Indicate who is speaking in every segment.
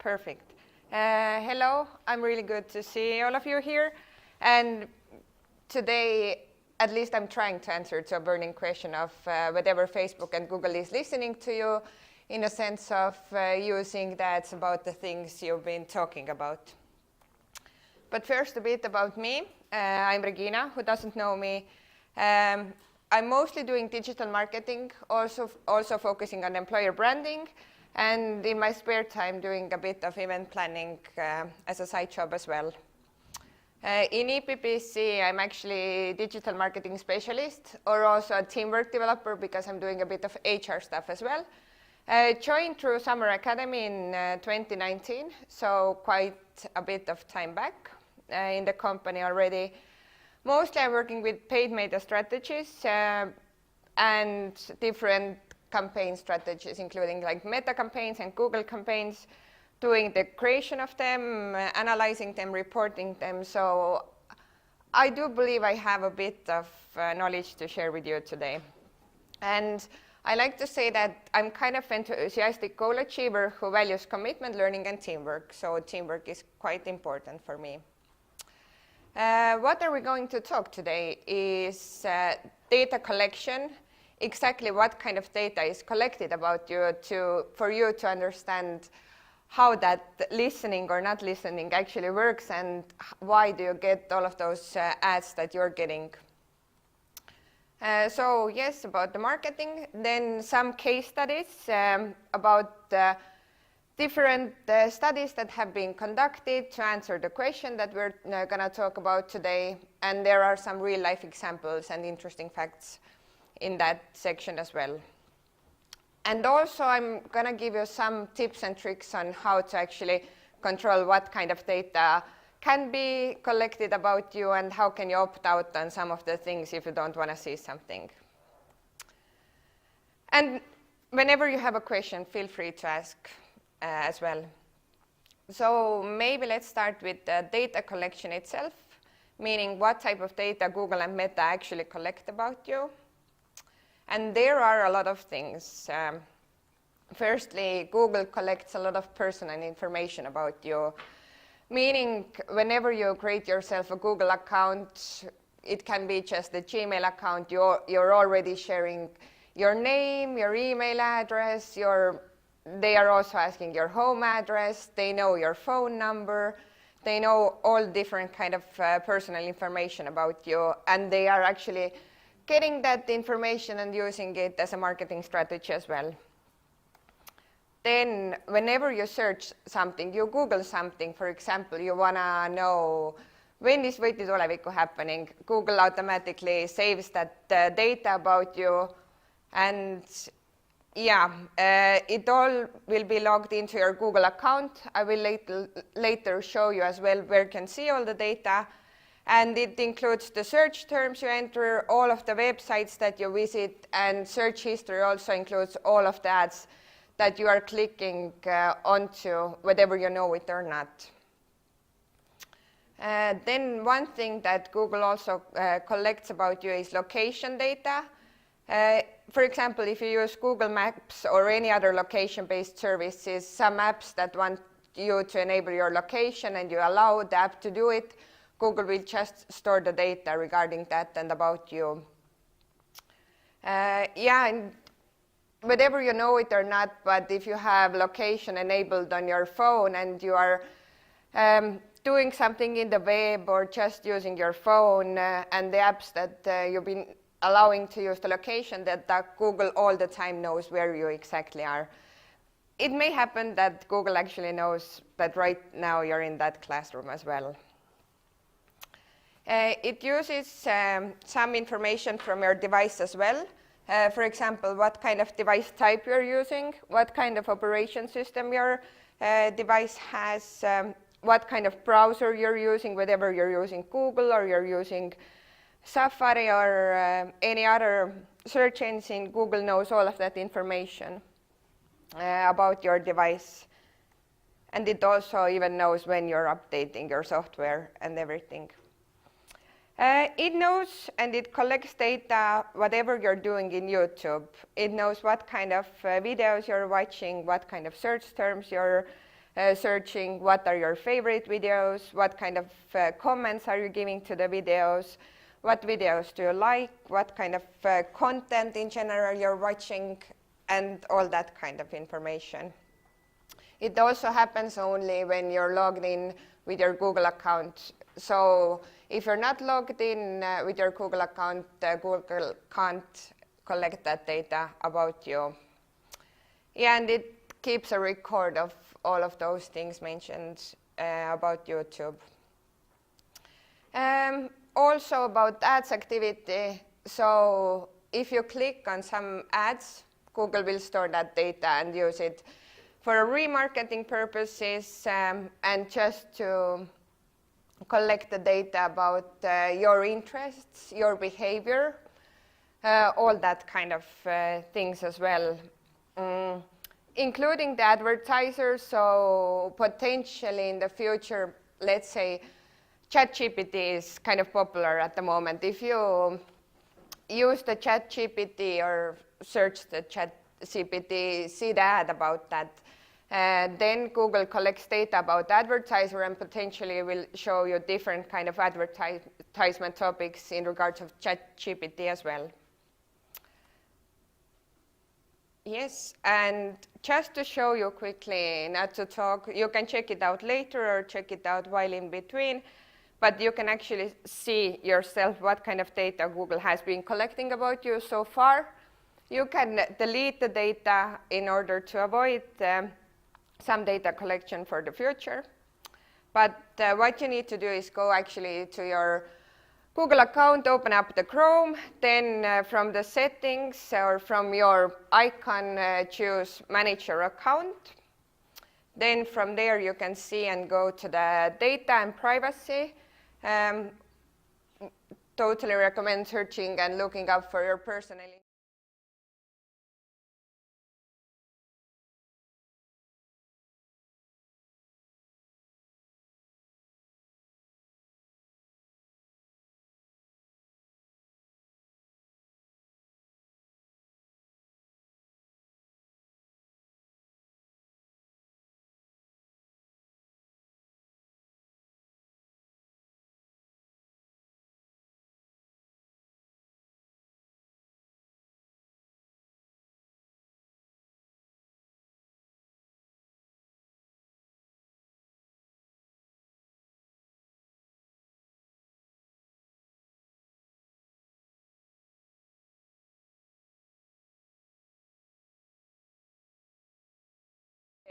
Speaker 1: Perfect. Hello, I'm really good to see all of you here. And today, at least I'm trying to answer to a burning question of whatever Facebook and Google is listening to you, in a sense of using that about the things you've been talking about. But first, a bit about me. I'm Regina, who doesn't know me. I'm mostly doing digital marketing, also focusing on employer branding, and in my spare time doing a bit of event planning as a side job as well. In ePPC, I'm actually digital marketing specialist, or also a teamwork developer, because I'm doing a bit of HR stuff as well. Joined through Summer Academy in 2019, so quite a bit of time back in the company already. Mostly I'm working with paid media strategies and different campaign strategies, including like Meta campaigns and Google campaigns, doing the creation of them, analyzing them, reporting them. So I do believe I have a bit of knowledge to share with you today. And I like to say that I'm kind of enthusiastic goal achiever who values commitment, learning, and teamwork. So teamwork is quite important for me. What are we going to talk today is data collection, exactly what kind of data is collected about you for you to understand how that listening or not listening actually works, and why do you get all of those ads that you're getting. So yes, about the marketing, then some case studies about different studies that have been conducted to answer the question that we're going to talk about today. And there are some real life examples and interesting facts in that section as well. And also I'm going to give you some tips and tricks on how to actually control what kind of data can be collected about you, and how can you opt out on some of the things if you don't want to see something. And whenever you have a question, feel free to ask as well. So maybe let's start with the data collection itself, meaning what type of data Google and Meta actually collect about you. And there are a lot of things. Firstly, Google collects a lot of personal information about you, meaning whenever you create yourself a Google account, it can be just a Gmail account, you're already sharing your name, your email address, they are also asking your home address, they know your phone number, they know all different kind of personal information about you, and they are actually getting that information and using it as a marketing strategy as well. Then whenever you search something, you Google something, for example, you want to know when is Võti Tulevikku happening, Google automatically saves that data about you, and yeah, it all will be logged into your Google account. I will later show you as well where you can see all the data. And it includes the search terms you enter, all of the websites that you visit, and search history also includes all of the ads that you are clicking onto, whether you know it or not. Then one thing that Google also collects about you is location data. For example, if you use Google Maps or any other location-based services, some apps that want you to enable your location and you allow the app to do it, Google will just store the data regarding that and about you. Yeah, and whether you know it or not, but if you have location enabled on your phone and you are doing something in the web or just using your phone and the apps that you've been allowing to use the location, that Google all the time knows where you exactly are. It may happen that Google actually knows that right now you're in that classroom as well. It uses some information from your device as well. For example, what kind of device type you're using, what kind of operation system your device has, what kind of browser you're using, whether you're using Google or you're using Safari or any other search engine. Google knows all of that information about your device. And it also even knows when you're updating your software and everything. It knows and it collects data, whatever you're doing in YouTube. It knows what kind of videos you're watching, what kind of search terms you're searching what are your favorite videos, what kind of comments are you giving to the videos, what videos do you like, what kind of content in general you're watching, and all that kind of information. It also happens only when you're logged in with your Google account. So if you're not logged in with your Google account, Google can't collect that data about you. Yeah, and it keeps a record of all of those things mentioned about YouTube. Also about ads activity, so if you click on some ads, Google will store that data and use it for remarketing purposes and just to collect the data about your interests, your behavior, all that kind of things as well. Including the advertisers, so potentially in the future, let's say ChatGPT is kind of popular at the moment. If you use the ChatGPT or search the ChatGPT, see the ad about that, then Google collects data about advertiser and potentially will show you different kind of advertisement topics in regards of ChatGPT as well. Yes, and just to show you quickly, not to talk, you can check it out later or check it out while in between, but you can actually see yourself what kind of data Google has been collecting about you so far. You can delete the data in order to avoid some data collection for the future. But what you need to do is go actually to your Google account, open up the Chrome, then from the settings or from your icon choose Manage Your Account. Then from there you can see and go to the data and privacy. Totally recommend searching and looking up for your personal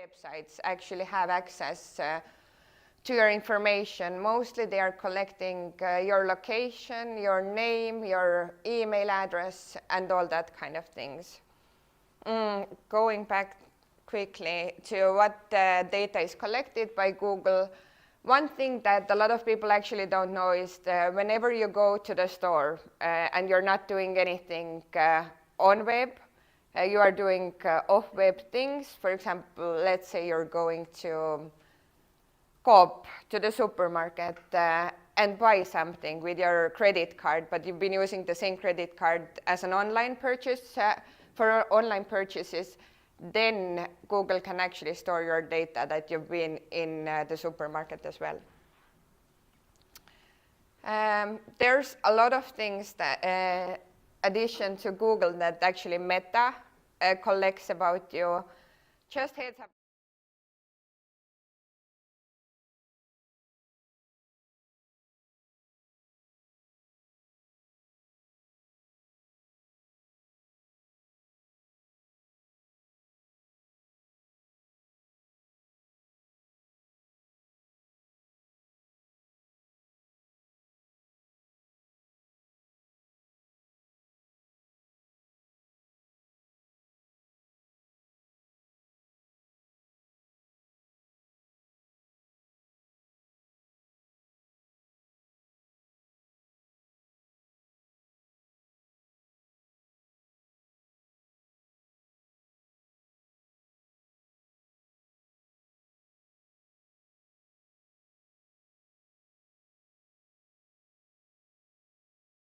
Speaker 1: websites actually have access to your information. Mostly they are collecting your location, your name, your email address, and all that kind of things. Going back quickly to what data is collected by Google, one thing that a lot of people actually don't know is that whenever you go to the store and you're not doing anything on web, you are doing off-web things. For example, let's say you're going to Coop, to the supermarket, and buy something with your credit card, but you've been using the same credit card as an online purchase for online purchases, then Google can actually store your data that you've been in the supermarket as well. There's a lot of things that addition to Google that actually Meta collects about you. Just heads up.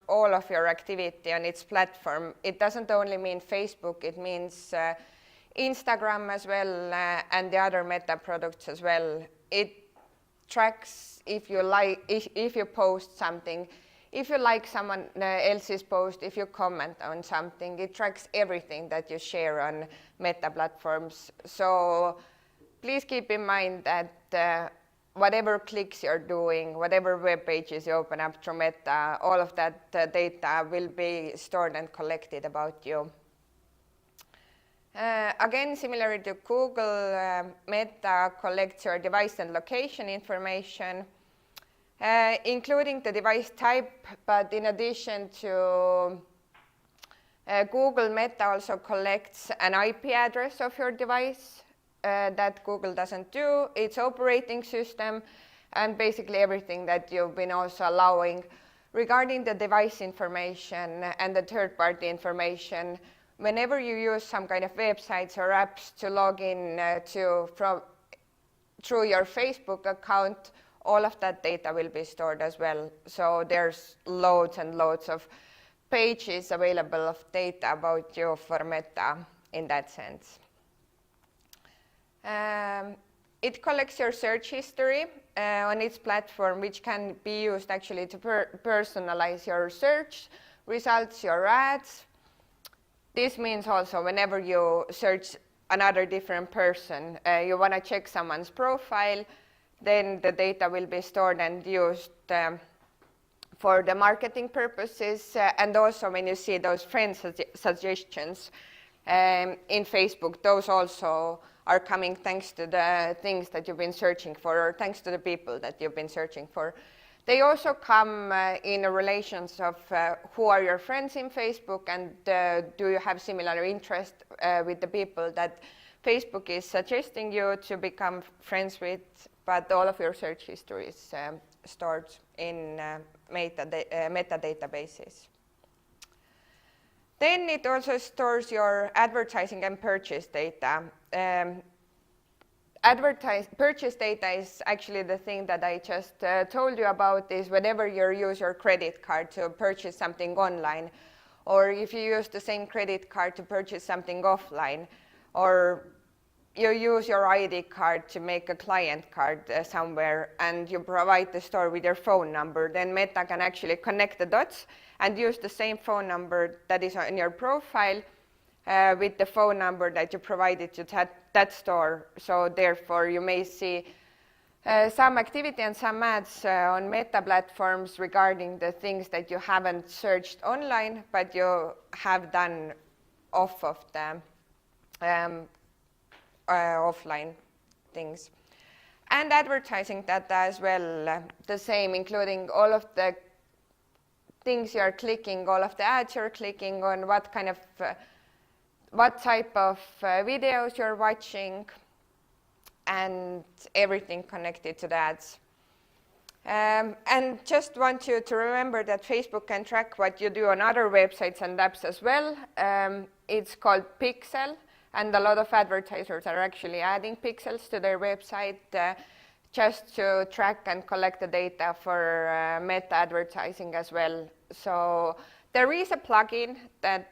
Speaker 1: All of your activity on its platform. It doesn't only mean Facebook, it means Instagram as well, and the other Meta products as well. It tracks if you post something, if you like someone else's post, if you comment on something. It tracks everything that you share on Meta platforms. So please keep in mind that whatever clicks you're doing, whatever web pages you open up through Meta, all of that data will be stored and collected about you. Again, similar to Google, Meta collects your device and location information, including the device type, but in addition to Google, Meta also collects an IP address of your device that Google doesn't do, its operating system, and basically everything that you've been also allowing regarding the device information and the third-party information. Whenever you use some kind of websites or apps to log in through your Facebook account, all of that data will be stored as well. So there's loads and loads of pages available of data about you for Meta in that sense. It collects your search history on its platform, which can be used actually to personalize your search results, your ads. This means also whenever you search another different person, you want to check someone's profile, then the data will be stored and used for the marketing purposes. And also when you see those friend suggestions in Facebook, those also are coming thanks to the things that you've been searching for, or thanks to the people that you've been searching for. They also come in relations of who are your friends in Facebook, and do you have similar interest with the people that Facebook is suggesting you to become friends with, but all of your search history is stored in Meta databases. Then it also stores your advertising and purchase data. Purchase data is actually the thing that I just told you about, is whenever you use your credit card to purchase something online, or if you use the same credit card to purchase something offline, or you use your ID card to make a client card somewhere, and you provide the store with your phone number, then Meta can actually connect the dots and use the same phone number that is on your profile with the phone number that you provided to that store. So therefore you may see some activity and some ads on Meta platforms regarding the things that you haven't searched online, but you have done off of the offline things. And advertising data as well, the same, including all of the things you're clicking, all of the ads you're clicking on, what type of videos you're watching, and everything connected to the ads. And just want you to remember that Facebook can track what you do on other websites and apps as well. It's called Pixel, and a lot of advertisers are actually adding pixels to their website just to track and collect the data for Meta advertising as well. So there is a plugin that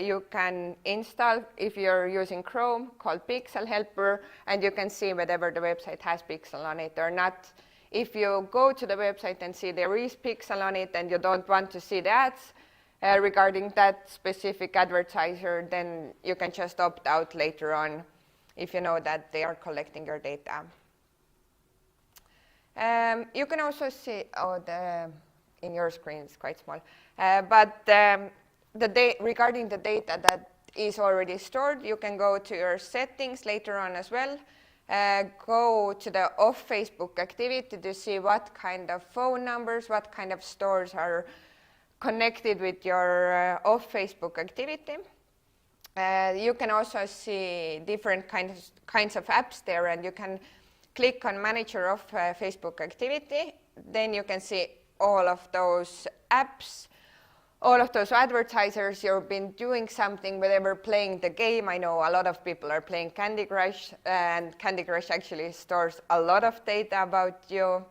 Speaker 1: you can install if you're using Chrome called Pixel Helper, and you can see whether the website has pixel on it or not. If you go to the website and see there is pixel on it and you don't want to see the ads regarding that specific advertiser, then you can just opt out later on if you know that they are collecting your data. You can also see, in your screen it's quite small, but regarding the data that is already stored, you can go to your settings later on as well. Go to the off Facebook activity to see what kind of phone numbers, what kind of stores are connected with your off Facebook activity. You can also see different kinds of apps there, and you can click on Manager of Facebook Activity. Then you can see all of those apps, all of those advertisers. You've been doing something, whether playing the game. I know a lot of people are playing Candy Crush, and Candy Crush actually stores a lot of data about you.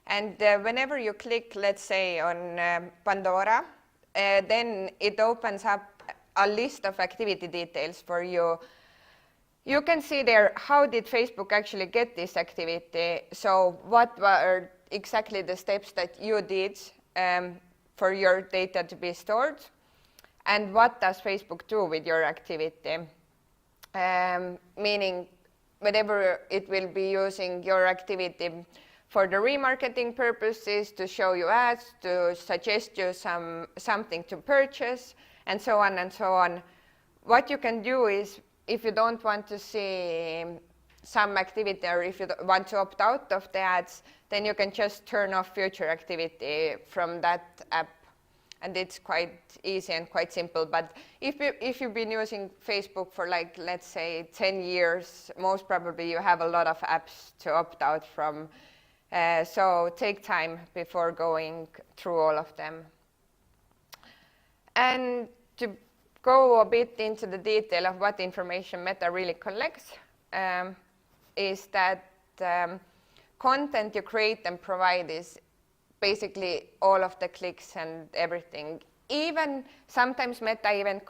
Speaker 1: And whenever you click, let's say, on Pandora, then it opens up a list of activity details for you You can see there how did Facebook actually get this activity. So what were exactly the steps that you did for your data to be stored, and what does Facebook do with your activity? Meaning whether it will be using your activity for the remarketing purposes, to show you ads, to suggest you something to purchase, and so on and so on. What you can do is, if you don't want to see some activity, or if you want to opt out of the ads, then you can just turn off future activity from that app. And it's quite easy and quite simple. But if you've been using Facebook for, like, let's say 10 years, most probably you have a lot of apps to opt out from. So take time before going through all of them. And to go a bit into the detail of what information Meta really collects, is that content you create and provide is basically all of the clicks and everything. Even sometimes Meta even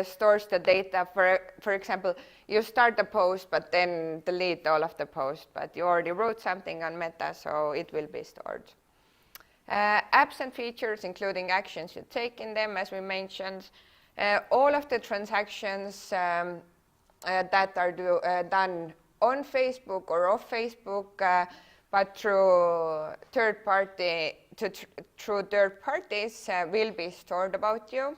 Speaker 1: stores the data. For example, you start a post but then delete all of the post, but you already wrote something on Meta, so it will be stored. Apps and features, including actions you take in them, as we mentioned. All of the transactions that are done on Facebook or off Facebook, but through third parties will be stored about you.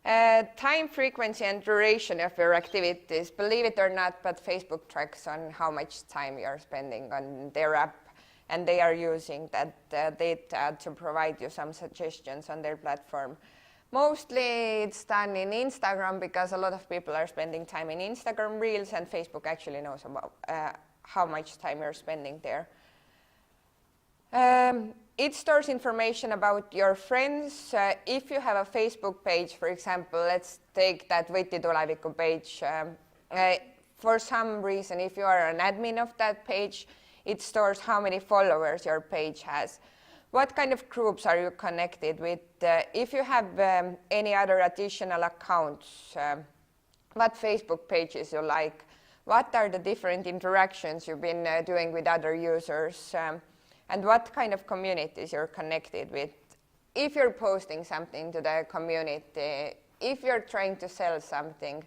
Speaker 1: Time, frequency, and duration of your activities. Believe it or not, but Facebook tracks on how much time you're spending on their app, and they are using that data to provide you some suggestions on their platform. Mostly it's done in Instagram, because a lot of people are spending time in Instagram Reels, and Facebook actually knows about how much time you're spending there. It stores information about your friends. If you have a Facebook page, for example, let's take that Võti Tulevikku page. For some reason, if you are an admin of that page, it stores how many followers your page has. What kind of groups are you connected with? If you have any other additional accounts, what Facebook pages you like? What are the different interactions you've been doing with other users? And what kind of communities you're connected with? If you're posting something to the community, if you're trying to sell something,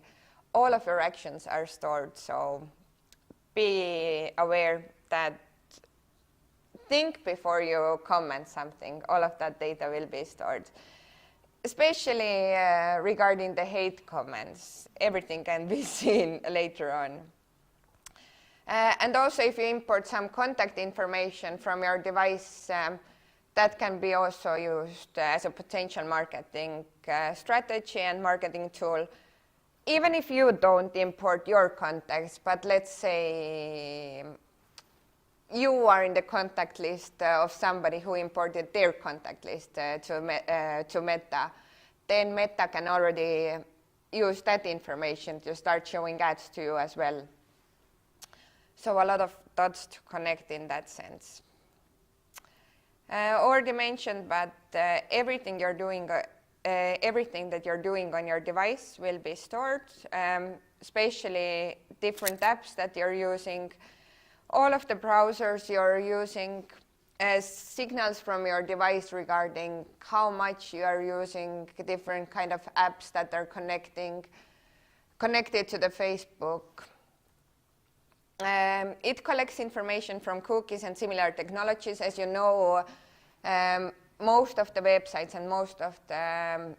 Speaker 1: all of your actions are stored. So be aware that, think before you comment something. All of that data will be stored. Especially regarding the hate comments, everything can be seen later on. And also, if you import some contact information from your device, that can be also used as a potential marketing strategy and marketing tool. Even if you don't import your contacts, but let's say you are in the contact list of somebody who imported their contact list to Meta, then Meta can already use that information to start showing ads to you as well. So a lot of dots to connect in that sense. Already mentioned, but everything that you're doing on your device will be stored, especially different apps that you're using. All of the browsers you're using, signals from your device regarding how much you are using different kind of apps that are connected to the Facebook. It collects information from cookies and similar technologies. As you know, most of the websites and most of the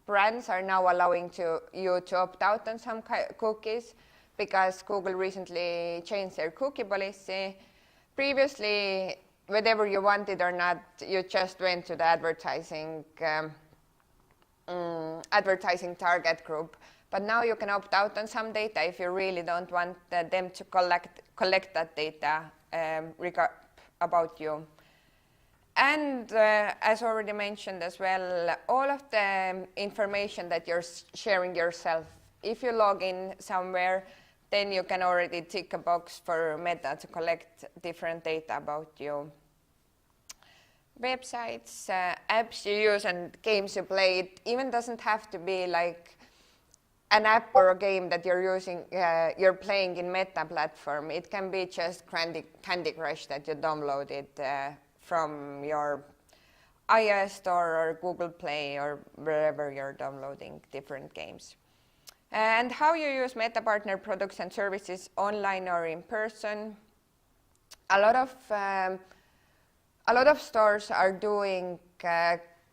Speaker 1: brands are now allowing you to opt out on some cookies, because Google recently changed their cookie policy. Previously, whether you wanted or not, you just went to the advertising target group. But now you can opt out on some data if you really don't want them to collect that data about you. And as already mentioned as well, all of the information that you're sharing yourself, if you log in somewhere, then you can already tick a box for Meta to collect different data about you. Websites, apps you use, and games you play, it even doesn't have to be like an app or a game that you're playing in Meta platform. It can be just Candy Crush that you downloaded from your iOS store or Google Play or wherever you're downloading different games. And how you use Meta partner products and services online or in person. A lot of stores are doing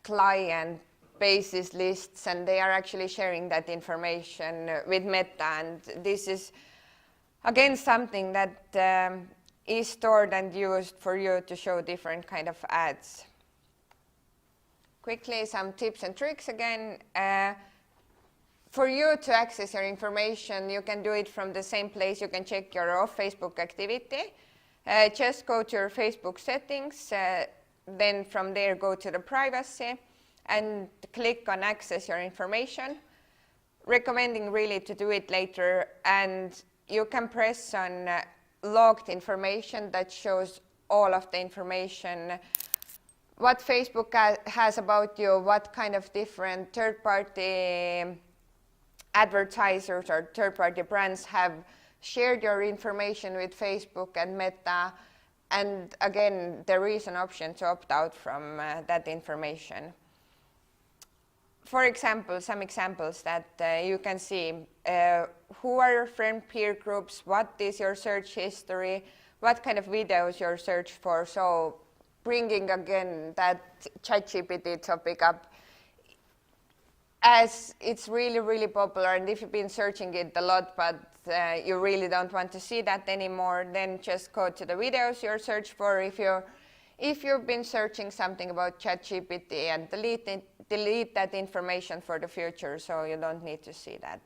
Speaker 1: client basis lists, and they are actually sharing that information with Meta, and this is again something that is stored and used for you to show different kind of ads. Quickly, some tips and tricks again. For you to access your information, you can do it from the same place. You can check your off Facebook activity. Just go to your Facebook settings, then from there go to the privacy and click on access your information. Recommending really to do it later, and you can press on logged information that shows all of the information, what Facebook has about you, what kind of different third-party advertisers or third-party brands have shared your information with Facebook and Meta. And again, there is an option to opt out from that information. For example, some examples that you can see, who are your friend peer groups, what is your search history, what kind of videos you're searched for. So bringing again that ChatGPT topic up, as it's really, really popular, and if you've been searching it a lot, but you really don't want to see that anymore, then just go to the videos you're searched for. If you've been searching something about ChatGPT, and delete that information for the future, so you don't need to see that.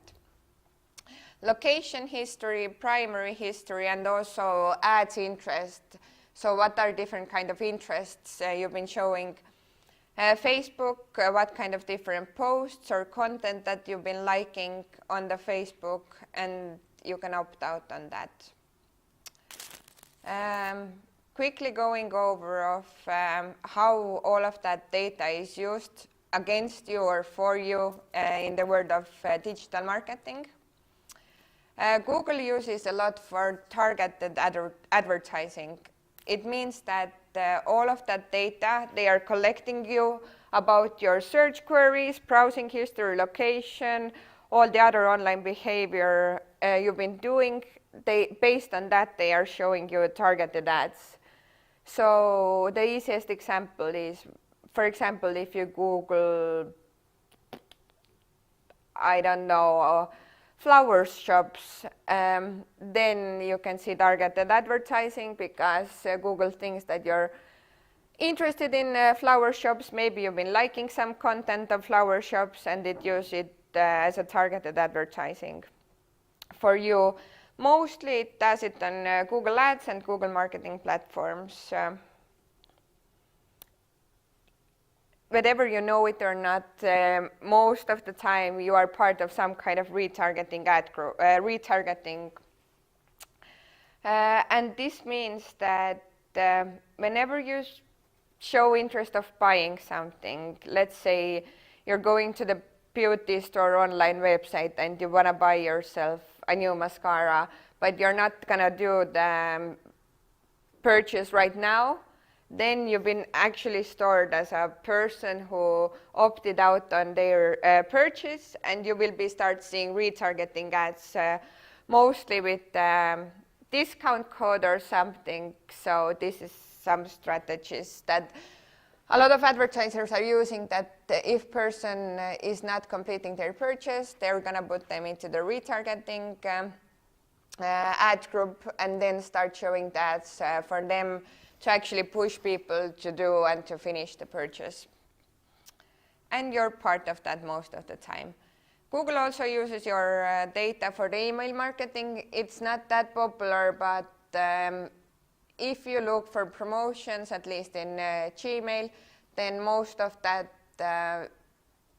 Speaker 1: Location history, primary history, and also ads interest. So what are different kind of interests you've been showing? Facebook, what kind of different posts or content that you've been liking on the Facebook, and you can opt out on that. Quickly going over of how all of that data is used against you or for you in the world of digital marketing. Google uses a lot for targeted advertising. It means that all of that data, they are collecting you about your search queries, browsing history, location, all the other online behavior you've been doing. Based on that, they are showing you targeted ads. So the easiest example is, for example, if you Google, I don't know, flower shops, then you can see targeted advertising, because Google thinks that you're interested in flower shops. Maybe you've been liking some content of flower shops, and it uses it as a targeted advertising for you. Mostly it does it on Google Ads and Google marketing platforms. Whether you know it or not, most of the time you are part of some kind of retargeting ad group, retargeting. And this means that whenever you show interest of buying something, let's say you're going to the beauty store online website and you want to buy yourself a new mascara, but you're not going to do the purchase right now, then you've been actually stored as a person who opted out on their purchase, and you will be start seeing retargeting ads, mostly with discount code or something. So this is some strategies that a lot of advertisers are using, that if person is not completing their purchase, they're going to put them into the retargeting ad group, and then start showing the ads for them to actually push people to do and to finish the purchase. And you're part of that most of the time. Google also uses your data for the email marketing. It's not that popular, but if you look for promotions, at least in Gmail, then most of that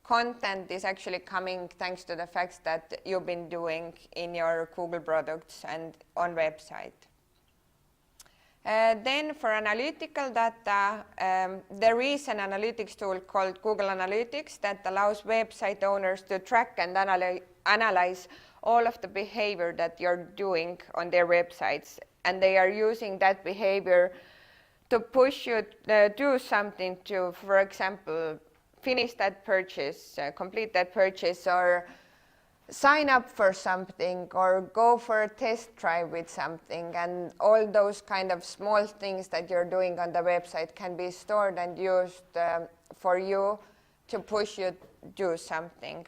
Speaker 1: content is actually coming thanks to the fact that you've been doing in your Google products and on website. Then for analytical data, there is an analytics tool called Google Analytics that allows website owners to track and analyze all of the behavior that you're doing on their websites, and they are using that behavior to push you to do something to, for example, finish that purchase, complete that purchase, or sign up for something, or go for a test drive with something. And all those kind of small things that you're doing on the website can be stored and used for you to push you to do something.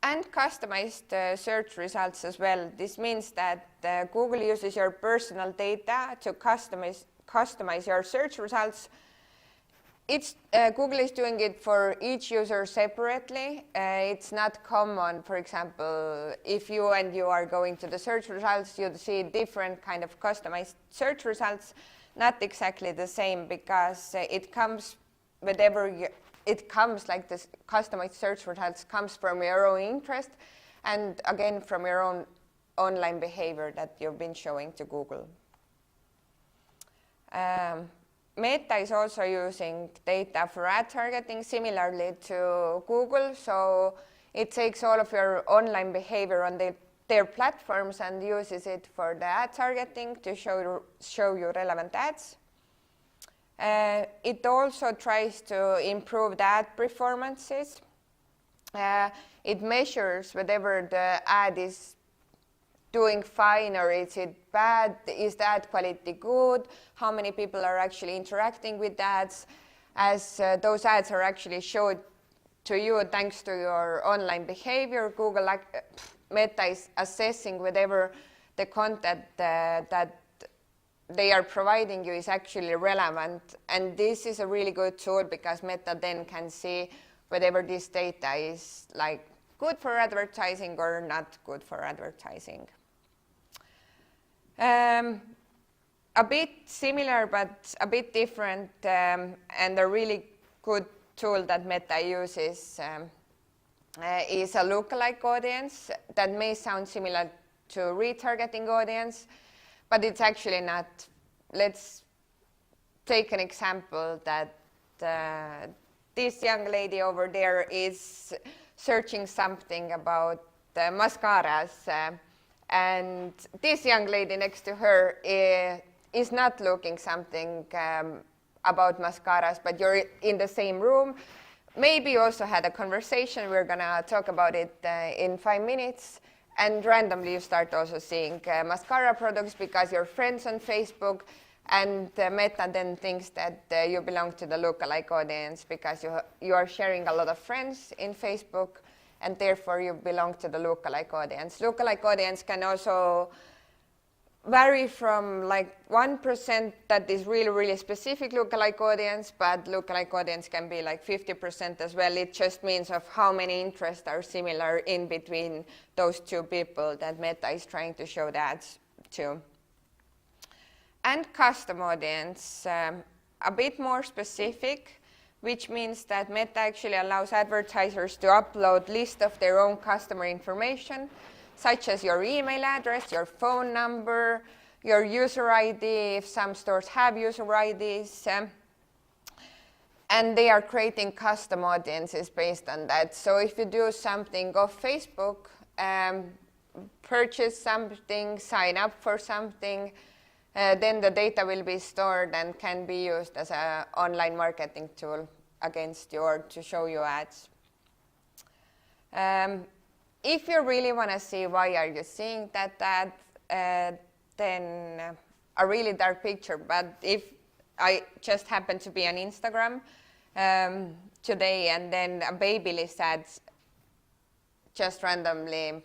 Speaker 1: And customized search results as well. This means that Google uses your personal data to customize your search results. Google is doing it for each user separately. It's not common, for example, if you are going to the search results, you'll see different kind of customized search results, not exactly the same, because it comes like this customized search results comes from your own interest, and again from your own online behavior that you've been showing to Google. Meta is also using data for ad targeting similarly to Google, so it takes all of your online behavior on their platforms and uses it for the ad targeting to show you relevant ads. It also tries to improve the ad performances. It measures whether the ad is doing fine or is it bad, is the ad quality good, how many people are actually interacting with ads, as those ads are actually showed to you thanks to your online behavior. Meta is assessing whether the content that they are providing you is actually relevant, and this is a really good tool because Meta then can see whether this data is like good for advertising or not good for advertising. A bit similar but a bit different, and a really good tool that Meta uses is a lookalike audience that may sound similar to retargeting audience, but it's actually not. Let's take an example that this young lady over there is searching something about mascaras, and this young lady next to her is not looking something about mascaras, but you're in the same room. Maybe you also had a conversation. We're going to talk about it in 5 minutes. And randomly you start also seeing mascara products because you're friends on Facebook, and Meta then thinks that you belong to the lookalike audience because you are sharing a lot of friends in Facebook, and therefore you belong to the lookalike audience. Lookalike audience can also vary from like 1% that is really, really specific lookalike audience, but lookalike audience can be like 50% as well. It just means of how many interests are similar in between those two people that Meta is trying to show the ads to. And custom audience, a bit more specific, which means that Meta actually allows advertisers to upload list of their own customer information, such as your email address, your phone number, your user ID, if some stores have user IDs, and they are creating custom audiences based on that. So if you do something off Facebook, purchase something, sign up for something, then the data will be stored and can be used as an online marketing tool against you or to show you ads. If you really want to see why are you seeing that ad, then a really dark picture. But if I just happened to be on Instagram today, and then a Babyliss ad just randomly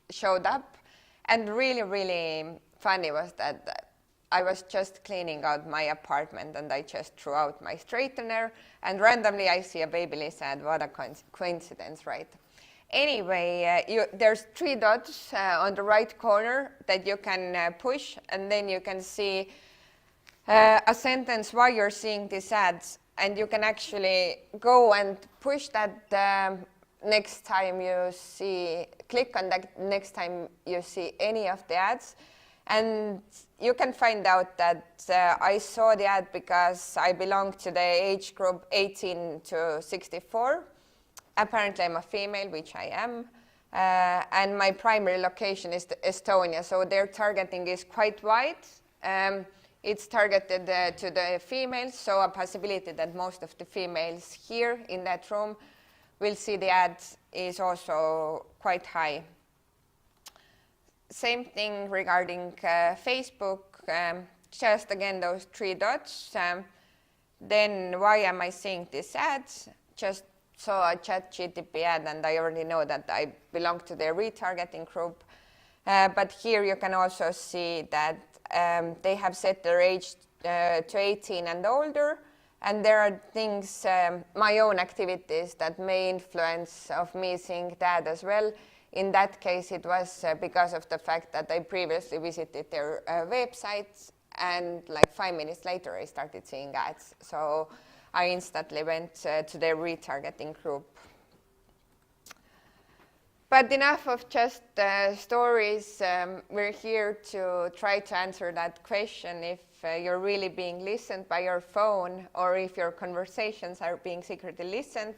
Speaker 1: showed up, and really, really funny was that I was just cleaning out my apartment and I just threw out my straightener, and randomly I see a Babyliss ad. What a coincidence, right? Anyway, there's 3 dots on the right corner that you can push, and then you can see a sentence why you're seeing these ads, and you can actually go and push that next time you see, click on that next time you see any of the ads, and you can find out that I saw the ad because I belong to the age group 18 to 64. apparently I'm a female, which I am, and my primary location is Estonia, so their targeting is quite wide. It's targeted to the females, so a possibility that most of the females here in that room will see the ads is also quite high. Same thing regarding Facebook, just again those 3 dots. Then why am I seeing these ads? Just saw a ChatGPT ad and I already know that I belong to their retargeting group. But here you can also see that they have set their age to 18 and older, and there are things, my own activities that may influence of me seeing that as well. In that case, it was because of the fact that I previously visited their websites, and like 5 minutes later I started seeing ads. So I instantly went to their retargeting group. But enough of just stories. We're here to try to answer that question if you're really being listened by your phone, or if your conversations are being secretly listened,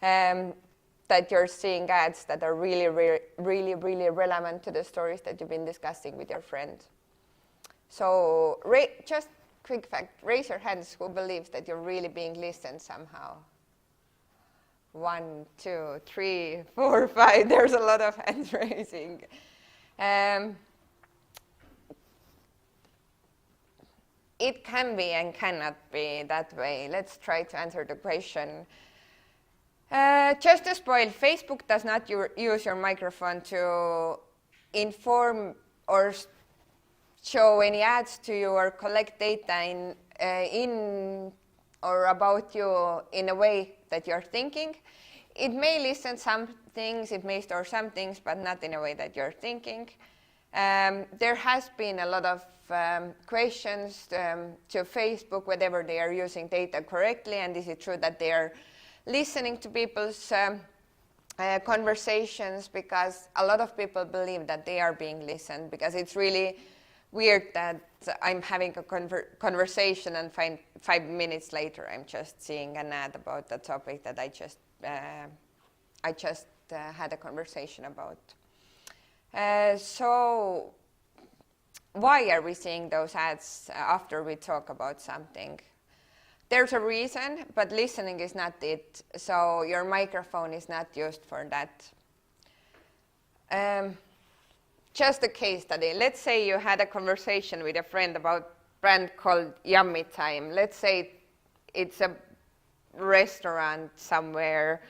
Speaker 1: that you're seeing ads that are really relevant to the stories that you've been discussing with your friend. So just quick fact, raise your hands who believes that you're really being listened somehow. 1, 2, 3, 4, 5. There's a lot of hands raising. It can be and cannot be that way. Let's try to answer the question. Just to spoil, Facebook does not use your microphone to inform or show any ads to you or collect data in or about you in a way that you're thinking. It may listen some things, it may store some things, but not in a way that you're thinking. There has been a lot of questions to Facebook whether they are using data correctly, and is it true that they are listening to people's conversations, because a lot of people believe that they are being listened, because it's really weird that I'm having a conversation and 5 minutes later I'm just seeing an ad about the topic that I just had a conversation about. So why are we seeing those ads after we talk about something? There's a reason, but listening is not it. So your microphone is not used for that. Just a case study. Let's say you had a conversation with a friend about a brand called Yummy Time. Let's say it's a restaurant somewhere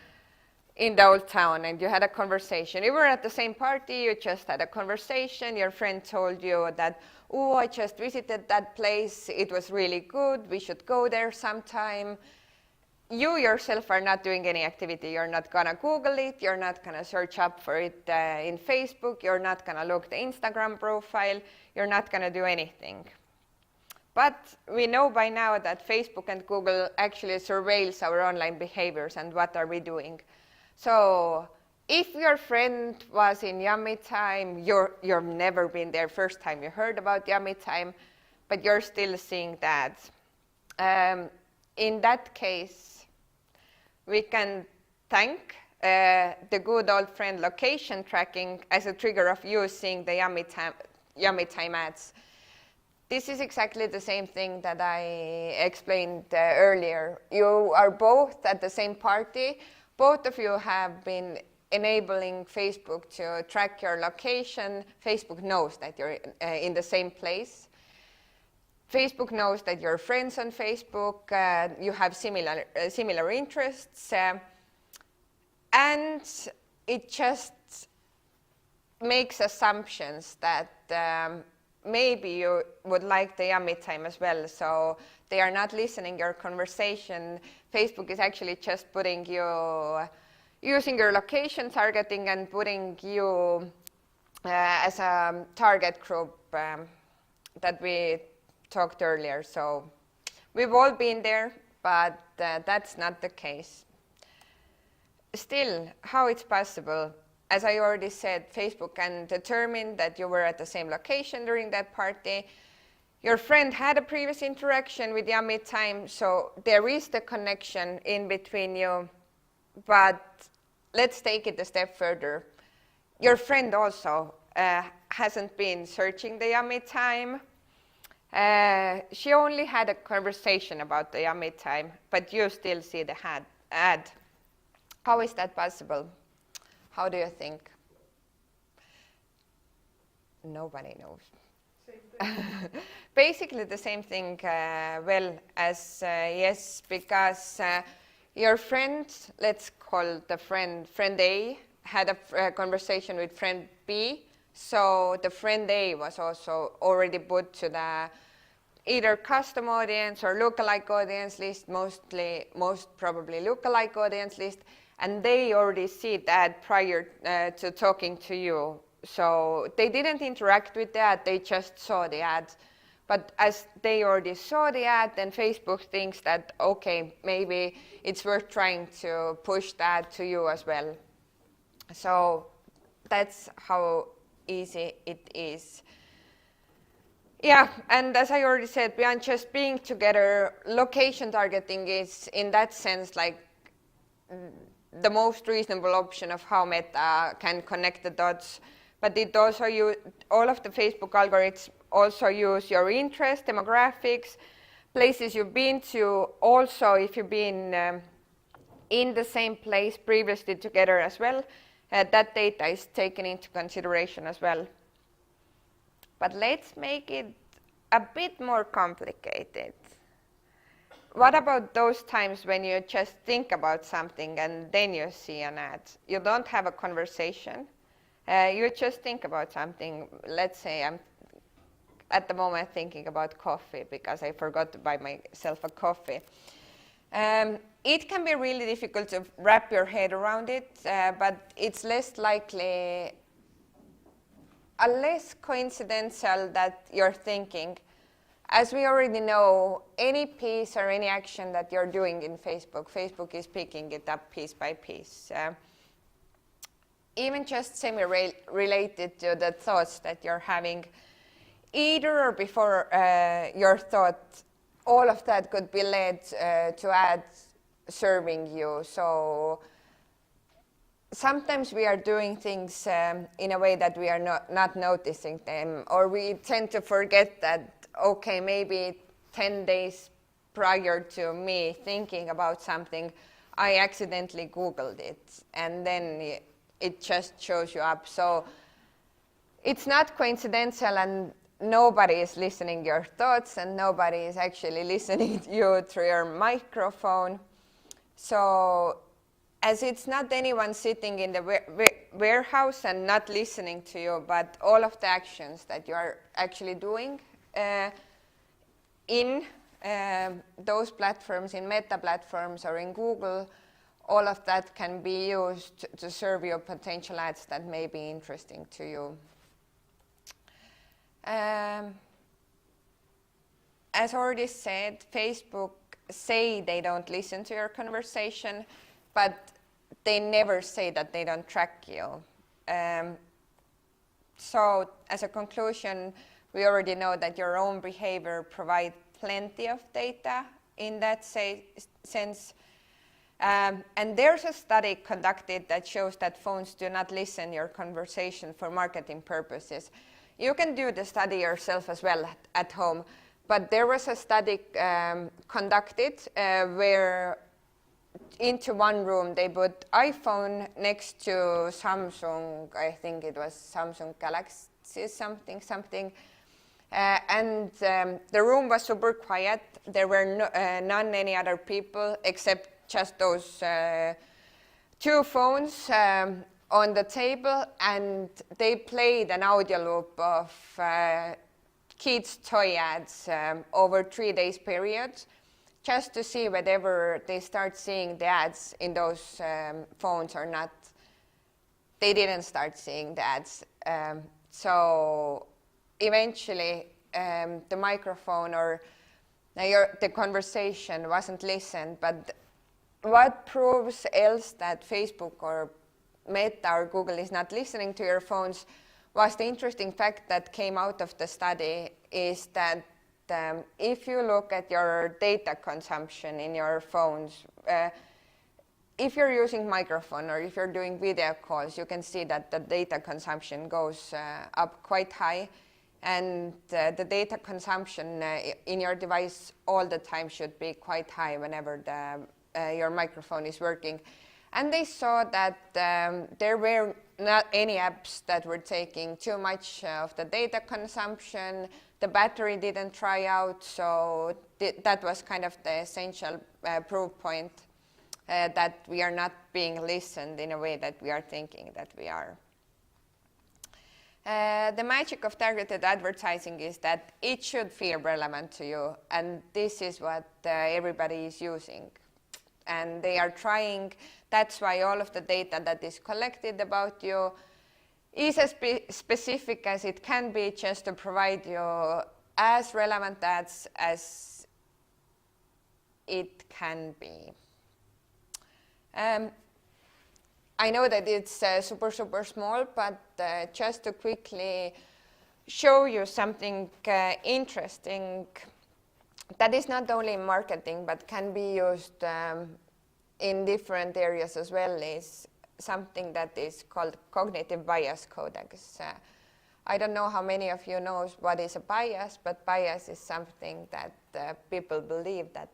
Speaker 1: in the old town, and you had a conversation. You were at the same party, you just had a conversation. Your friend told you that, oh, I just visited that place. It was really good. We should go there sometime. You yourself are not doing any activity. You're not going to Google it. You're not going to search up for it in Facebook. You're not going to look the Instagram profile. You're not going to do anything. But we know by now that Facebook and Google actually surveils our online behaviors and what are we doing. So if your friend was in Yummy Time, you've never been there, first time you heard about Yummy Time, but you're still seeing that. In that case, we can thank the good old friend location tracking as a trigger of you seeing the Yummy Time ads. This is exactly the same thing that I explained earlier. You are both at the same party. Both of you have been enabling Facebook to track your location. Facebook knows that you're in the same place. Facebook knows that you're friends on Facebook, you have similar interests, and it just makes assumptions that maybe you would like the Yummy Time as well. So they are not listening your conversation. Facebook is actually just putting you, using your location targeting and putting you as a target group that we talked earlier. So we've all been there, but that's not the case. Still, how it's possible? As I already said, Facebook can determine that you were at the same location during that party. Your friend had a previous interaction with Yummy Time, so there is the connection in between you, but let's take it a step further. Your friend also hasn't been searching the yummy time. She only had a conversation about the yummy time, but you still see the ad. How is that possible? How do you think? Nobody knows. Basically the same thing, yes, because your friend, let's call the friend A, had a conversation with friend B, so the friend A was also already put to the either custom audience or lookalike audience list, most probably lookalike audience list, and they already see that prior to talking to you. So they didn't interact with the ad, they just saw the ad. But as they already saw the ad, then Facebook thinks that, okay, maybe it's worth trying to push that to you as well. So that's how easy it is. Yeah, and as I already said, beyond just being together, location targeting is, in that sense, like the most reasonable option of how Meta can connect the dots. But it also all of the Facebook algorithms also use your interest, demographics, places you've been to. Also, if you've been in the same place previously together as well, that data is taken into consideration as well. But let's make it a bit more complicated. What about those times when you just think about something and then you see an ad? You don't have a conversation. You just think about something. Let's say I'm at the moment thinking about coffee because I forgot to buy myself a coffee. It can be really difficult to wrap your head around it, but it's less likely, less coincidental that you're thinking. As we already know, any piece or any action that you're doing in Facebook is picking it up piece by piece. Even just semi-related to the thoughts that you're having, either or before your thought, all of that could be led to ads serving you. So sometimes we are doing things in a way that we are not noticing them, or we tend to forget that, okay, maybe 10 days prior to me thinking about something, I accidentally Googled it, and then it just shows you up. So it's not coincidental, and nobody is listening your thoughts, and nobody is actually listening to you through your microphone. So as it's not anyone sitting in the warehouse and not listening to you, but all of the actions that you are actually doing in those platforms, in Meta platforms or in Google, all of that can be used to serve you potential ads that may be interesting to you. As already said, Facebook say they don't listen to your conversation, but they never say that they don't track you. So as a conclusion, we already know that your own behavior provides plenty of data in that sense. And there's a study conducted that shows that phones do not listen your conversation for marketing purposes. You can do the study yourself as well at home, but there was a study conducted where into one room they put iPhone next to Samsung, I think it was Samsung Galaxy something. And the room was super quiet. There were any other people except just those two phones on the table, and they played an audio loop of kids' toy ads over 3 days period, just to see whether they start seeing the ads in those phones or not. They didn't start seeing the ads. So eventually the microphone or the conversation wasn't listened. But what proves else that Facebook or Meta or Google is not listening to your phones was the interesting fact that came out of the study is that if you look at your data consumption in your phones, if you're using microphone or if you're doing video calls, you can see that the data consumption goes up quite high. And the data consumption in your device all the time should be quite high whenever your microphone is working. And they saw that there were not any apps that were taking too much of the data consumption. The battery didn't try out, so that was kind of the essential proof point that we are not being listened in a way that we are thinking that we are. The magic of targeted advertising is that it should feel relevant to you, and this is what everybody is using. And they are trying, that's why all of the data that is collected about you is as specific as it can be, just to provide you as relevant ads as it can be. I know that it's super small, but just to quickly show you something interesting that is not only in marketing but can be used in different areas as well, is something that is called cognitive bias codex. I don't know how many of you know what is a bias, but bias is something that people believe that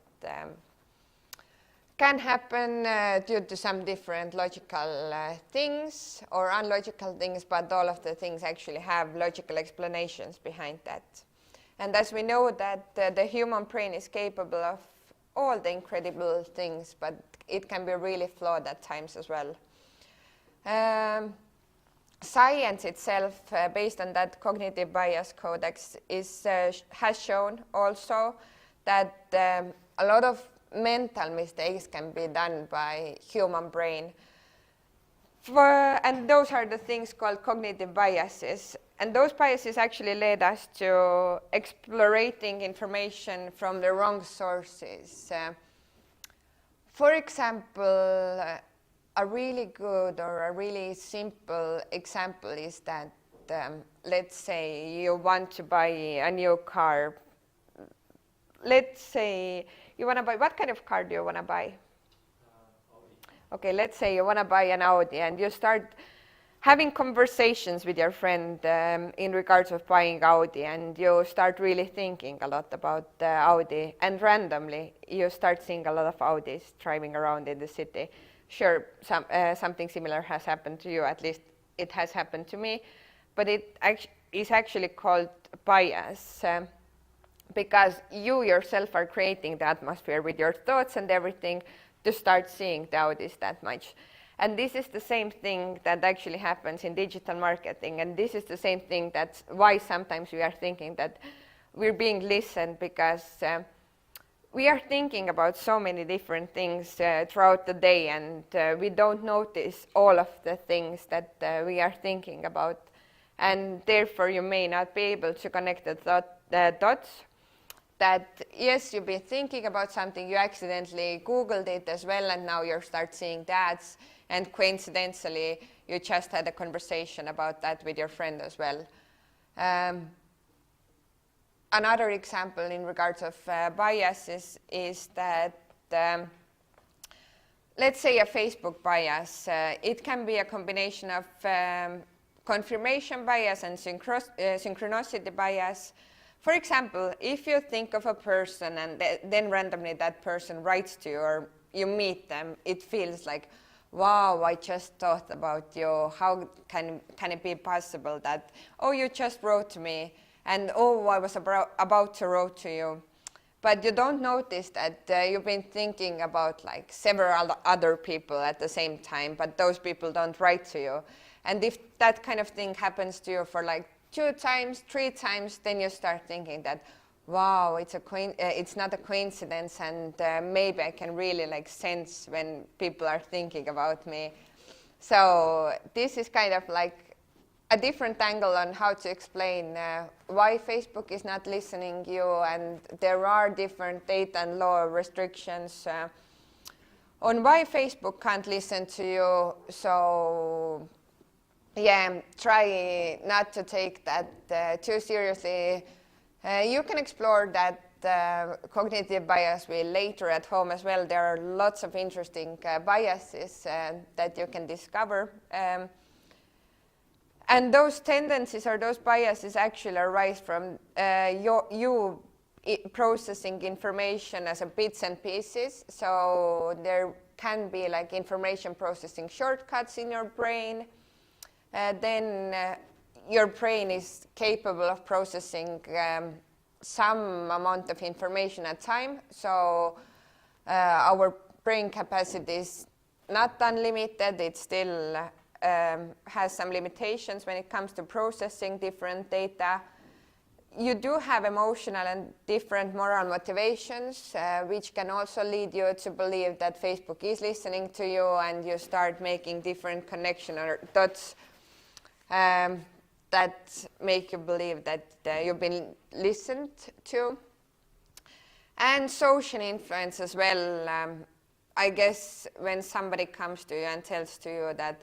Speaker 1: can happen due to some different logical things or unlogical things, but all of the things actually have logical explanations behind that. And as we know that the human brain is capable of all the incredible things, but it can be really flawed at times as well. Science itself, based on that cognitive bias codex, has shown also that a lot of mental mistakes can be done by human brain. And those are the things called cognitive biases. And those biases actually led us to exploring information from the wrong sources. For example, a really good or a really simple example is that, let's say you want to buy a new car. Let's say you want to buy, what kind of car do you want to buy?
Speaker 2: Audi.
Speaker 1: Okay, let's say you want to buy an Audi, and you start having conversations with your friend in regards of buying Audi, and you start really thinking a lot about Audi, and randomly you start seeing a lot of Audis driving around in the city. Sure, something similar has happened to you, at least it has happened to me, but it is actually called bias. Because you yourself are creating the atmosphere with your thoughts and everything to start seeing the Audis that much. And this is the same thing that actually happens in digital marketing, and this is the same thing that's why sometimes we are thinking that we're being listened, because we are thinking about so many different things throughout the day, and we don't notice all of the things that we are thinking about, and therefore you may not be able to connect the dots. That yes, you've been thinking about something, you accidentally Googled it as well, and now you start seeing the ads, and coincidentally you just had a conversation about that with your friend as well. Another example in regards of biases is that let's say a Facebook bias. It can be a combination of confirmation bias and synchronicity bias. For example, if you think of a person and then randomly that person writes to you or you meet them, it feels like, wow, I just thought about you. How can it be possible that, oh, you just wrote to me, and oh, I was about to write to you. But you don't notice that you've been thinking about like several other people at the same time, but those people don't write to you. And if that kind of thing happens to you for like 2 times, 3 times, then you start thinking that, wow, it's not a coincidence, and maybe I can really like sense when people are thinking about me. So this is kind of like a different angle on how to explain why Facebook is not listening to you, and there are different data and law restrictions on why Facebook can't listen to you. So yeah, try not to take that too seriously. You can explore that cognitive bias will later at home as well. There are lots of interesting biases that you can discover. And those tendencies or those biases actually arise from you processing information as a bits and pieces. So there can be like information processing shortcuts in your brain. Then your brain is capable of processing some amount of information at a time. So our brain capacity is not unlimited. It still has some limitations when it comes to processing different data. You do have emotional and different moral motivations, which can also lead you to believe that Facebook is listening to you, and you start making different connection or dots that make you believe that you've been listened to. And social influence as well. I guess when somebody comes to you and tells to you that,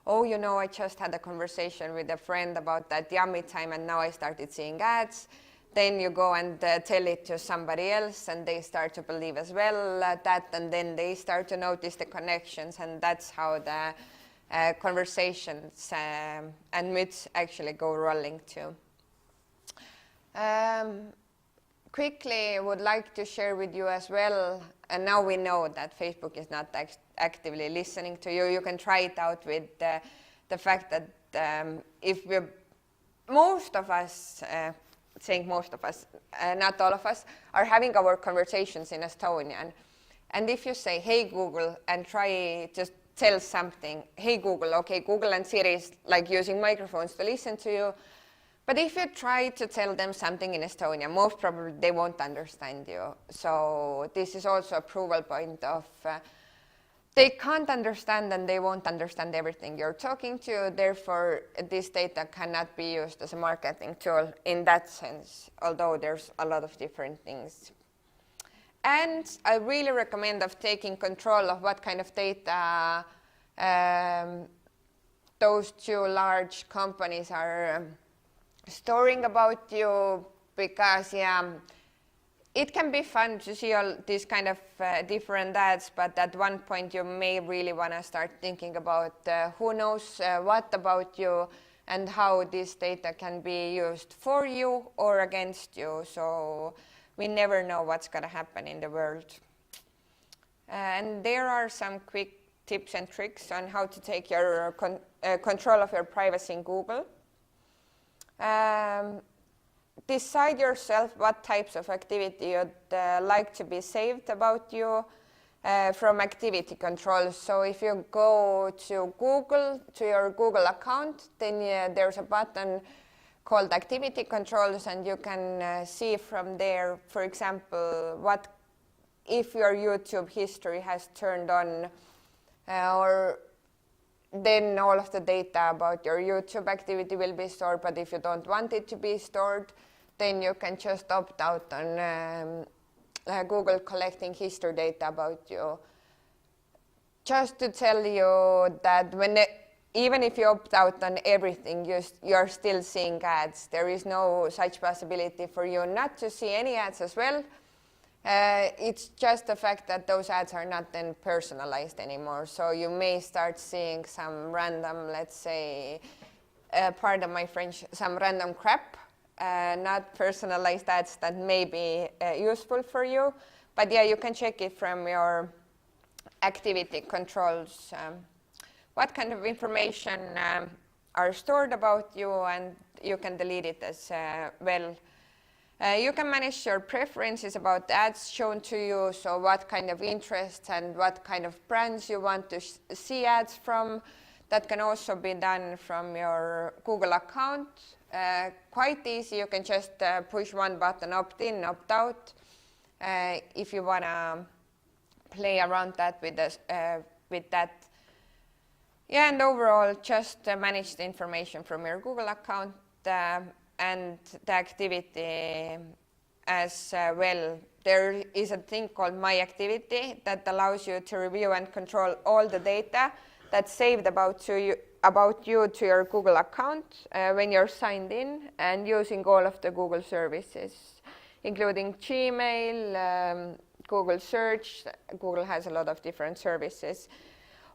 Speaker 1: oh, you know, I just had a conversation with a friend about that yummy time and now I started seeing ads, then you go and tell it to somebody else and they start to believe as well that, and then they start to notice the connections, and that's how the conversations and myths actually go rolling too. Quickly would like to share with you as well, and now we know that Facebook is not actively listening to you. You can try it out with the fact that if most of us, saying most of us, not all of us, are having our conversations in Estonian. And if you say, hey Google, and try just tell something, hey Google, okay, Google and Siri is like using microphones to listen to you. But if you try to tell them something in Estonian, most probably they won't understand you. So this is also a approval point of they can't understand and they won't understand everything you're talking to. Therefore, this data cannot be used as a marketing tool in that sense, although there's a lot of different things. And I really recommend of taking control of what kind of data those two large companies are storing about you, because it can be fun to see all these kind of different ads, but at one point you may really want to start thinking about who knows what about you and how this data can be used for you or against you. So we never know what's going to happen in the world. And there are some quick tips and tricks on how to take your control of your privacy in Google. Decide yourself what types of activity you'd like to be saved about you from activity controls. So if you go to Google, to your Google account, then there's a button called activity controls, and you can see from there, for example, what if your YouTube history has turned on, or then all of the data about your YouTube activity will be stored. But if you don't want it to be stored, then you can just opt out on Google collecting history data about you. Just to tell you that even if you opt out on everything, you're still seeing ads. There is no such possibility for you not to see any ads as well. It's just the fact that those ads are not then personalized anymore. So you may start seeing some random, let's say, pardon my French, some random crap, not personalized ads that may be useful for you. But yeah, you can check it from your activity controls. What kind of information are stored about you, and you can delete it as well. You can manage your preferences about ads shown to you, so what kind of interests and what kind of brands you want to see ads from. That can also be done from your Google account. Quite easy, you can just push one button, opt in, opt out, if you want to play around that with that. Yeah, and overall, just manage the information from your Google account and the activity as well. There is a thing called My Activity that allows you to review and control all the data that's saved about you to your Google account when you're signed in and using all of the Google services. including Gmail, Google Search. Google has a lot of different services.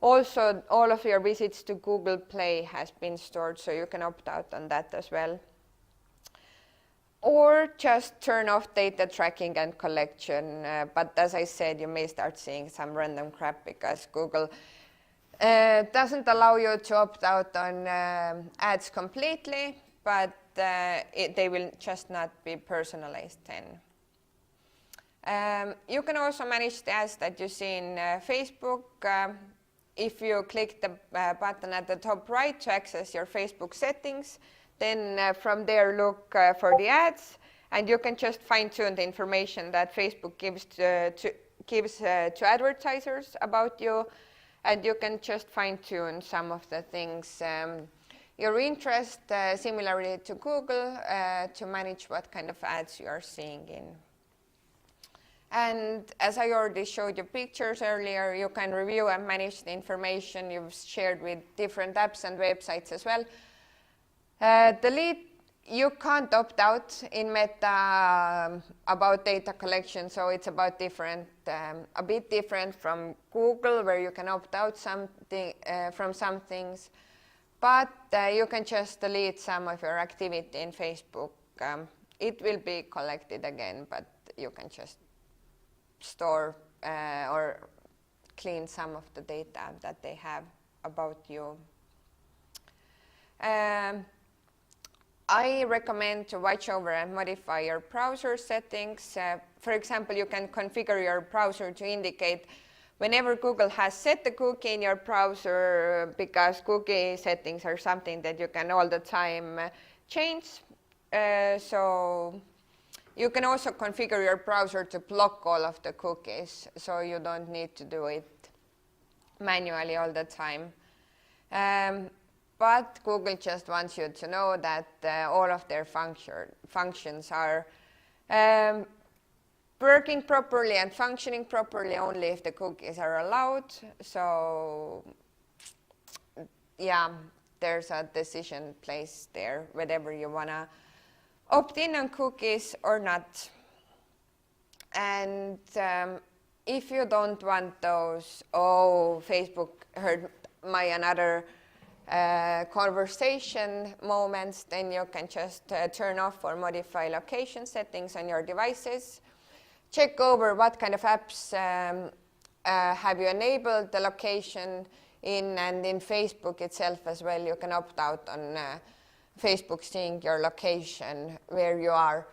Speaker 1: Also, all of your visits to Google Play has been stored, so you can opt out on that as well. Or just turn off data tracking and collection. But as I said, you may start seeing some random crap because Google doesn't allow you to opt out on ads completely, but they will just not be personalized then. You can also manage the ads that you see in Facebook. If you click the button at the top right to access your Facebook settings, then from there look for the ads, and you can just fine-tune the information that Facebook gives to advertisers about you, and you can just fine-tune some of the things your interest, similarly to Google, to manage what kind of ads you are seeing in. And as I already showed you pictures earlier, you can review and manage the information you've shared with different apps and websites as well. Delete, you can't opt out in Meta about data collection, so it's about different, a bit different from Google, where you can opt out from some things, but you can just delete some of your activity in Facebook. It will be collected again, but you can just store or clean some of the data that they have about you. I recommend to watch over and modify your browser settings. For example, you can configure your browser to indicate whenever Google has set the cookie in your browser, because cookie settings are something that you can all the time change. So you can also configure your browser to block all of the cookies, so you don't need to do it manually all the time. But Google just wants you to know that all of their functions are working properly and functioning properly only if the cookies are allowed. So yeah, there's a decision placed there, whether you want to opt in on cookies or not. And if you don't want those, Facebook heard my another conversation moments, then you can just turn off or modify location settings on your devices. Check over what kind of apps have you enabled the location in, and in Facebook itself as well. You can opt out on Facebook seeing your location, where you are.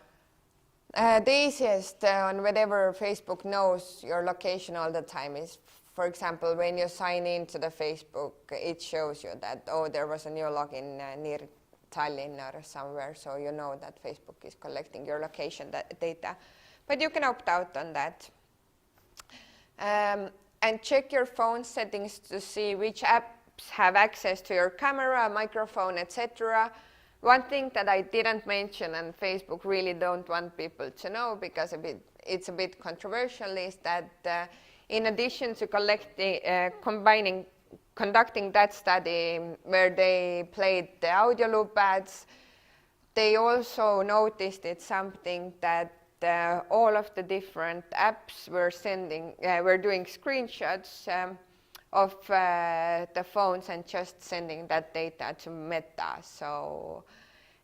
Speaker 1: The easiest on whatever Facebook knows your location all the time is, for example, when you sign in to the Facebook, it shows you that, there was a new login near Tallinn or somewhere, so you know that Facebook is collecting your location data. But you can opt out on that. And check your phone settings to see which apps have access to your camera, microphone, etc. One thing that I didn't mention, and Facebook really don't want people to know because it's a bit controversial, is that in addition to conducting that study where they played the audio loop ads, they also noticed it's something that all of the different apps were doing screenshots of the phones and just sending that data to Meta. So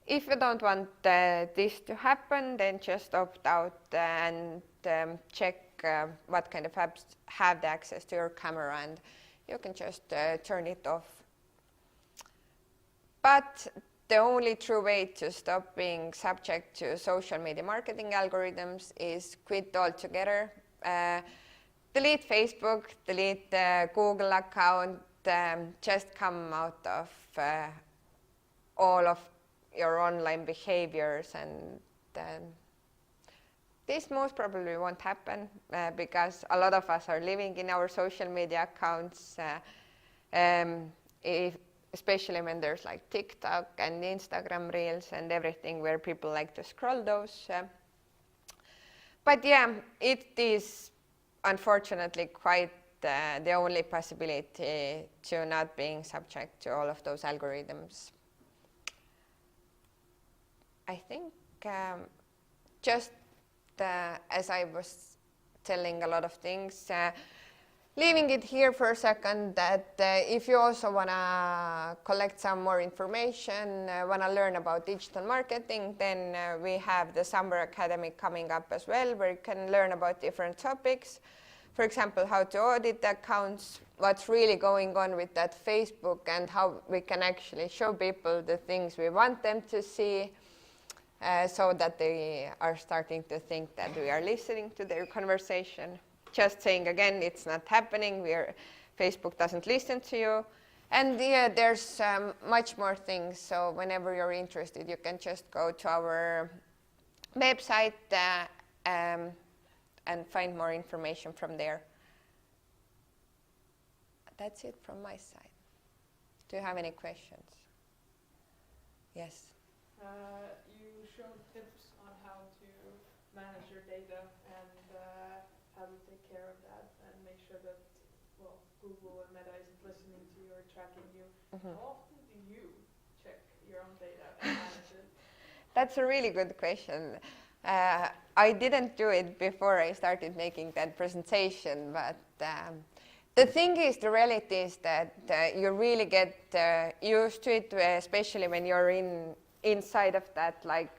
Speaker 1: if you don't want this to happen, then just opt out and check what kind of apps have the access to your camera, and you can just turn it off. But the only true way to stop being subject to social media marketing algorithms is quit altogether. Delete Facebook, delete the Google account, just come out of all of your online behaviors, and this most probably won't happen because a lot of us are living in our social media accounts, especially when there's like TikTok and Instagram Reels and everything where people like to scroll those. But yeah, it is unfortunately quite the only possibility to not being subject to all of those algorithms. I think just as I was telling a lot of things, leaving it here for a second, that if you also want to collect some more information, want to learn about digital marketing, then we have the Summer Academy coming up as well, where you can learn about different topics. For example, how to audit accounts, what's really going on with that Facebook, and how we can actually show people the things we want them to see, so that they are starting to think that we are listening to their conversation. Just saying again, it's not happening. Facebook doesn't listen to you. And yeah, there's much more things. So whenever you're interested, you can just go to our website and find more information from there. That's it from my side. Do you have any questions? Yes.
Speaker 3: You showed tips on how to manage your data and how to take care of that and make sure that, well, Google and Meta isn't listening to you or tracking you.
Speaker 1: Mm-hmm.
Speaker 3: How often do you check your own data and manage it?
Speaker 1: That's a really good question. I didn't do it before I started making that presentation, but the thing is, the reality is that you really get used to it, especially when you're inside of that, like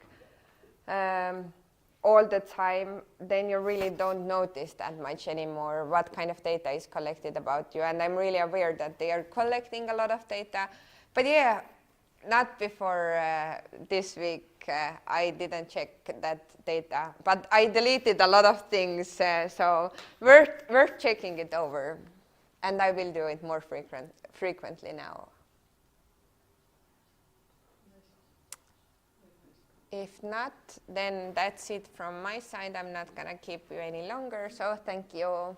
Speaker 1: all the time. Then you really don't notice that much anymore what kind of data is collected about you. And I'm really aware that they are collecting a lot of data. But yeah, not before this week. I didn't check that data, but I deleted a lot of things, so worth checking it over. And I will do it more frequently now. If not, then that's it from my side. I'm not going to keep you any longer, so thank you.